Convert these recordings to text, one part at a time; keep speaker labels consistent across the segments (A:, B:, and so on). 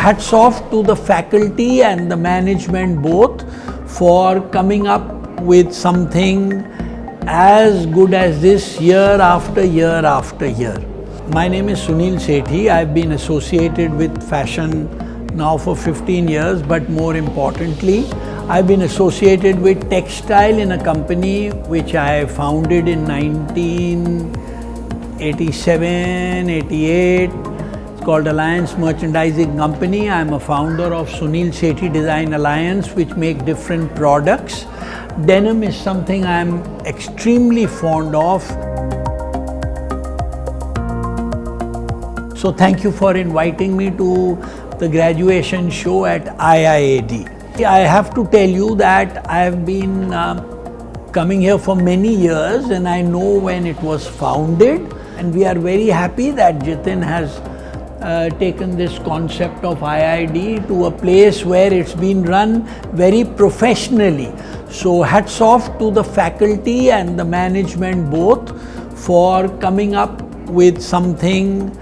A: hats off to the faculty and the management both for coming up with something as good as this year after year after year. My name is Sunil Sethi. I've been associated with fashion now for 15 years, but more importantly, I've been associated with textile in a company which I founded in 1987, 88. It's called Alliance Merchandising Company. I'm a founder of Sunil Sethi Design Alliance, which make different products. Denim is something I'm extremely fond of. So thank you for inviting me to the graduation show at IIAD. I have to tell you that I have been coming here for many years and I know when it was founded, and we are very happy that Jitin has taken this concept of IIAD to a place where it's been run very professionally. So hats off to the faculty and the management both for coming up with something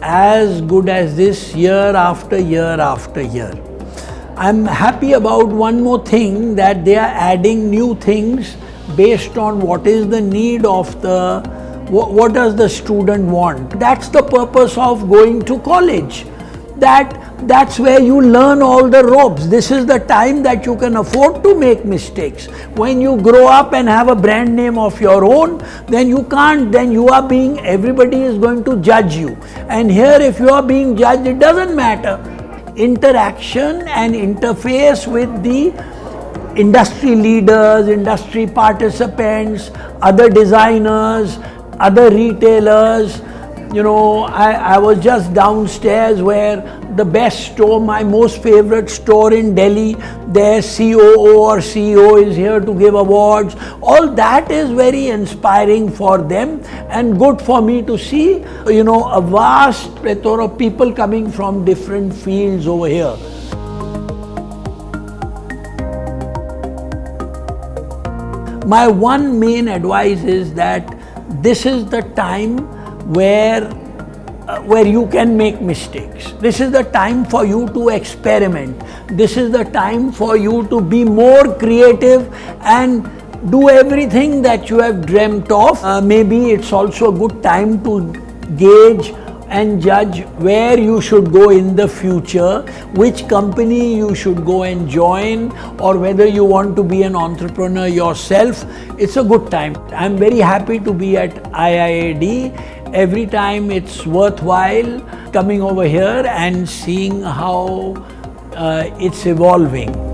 A: as good as this year after year after year. I'm happy about one more thing, that they are adding new things based on what is the need of what does the student want. That's the purpose of going to college. That's where you learn all the ropes. This is the time that you can afford to make mistakes. When you grow up and have a brand name of your own, then you can't, then everybody is going to judge you. And here, if you are being judged, it doesn't matter. Interaction and interface with the industry leaders, industry participants, other designers, other retailers. You know, I was just downstairs where the best store, my most favorite store in Delhi, their COO or CEO is here to give awards. All that is very inspiring for them and good for me to see, you know, a vast plethora of people coming from different fields over here. My one main advice is that this is the time where you can make mistakes. This is the time for you to experiment. This is the time for you to be more creative and do everything that you have dreamt of. Maybe it's also a good time to gauge and judge where you should go in the future, which company you should go and join, or whether you want to be an entrepreneur yourself. It's a good time. I'm very happy to be at IIAD. Every time it's worthwhile coming over here and seeing how it's evolving.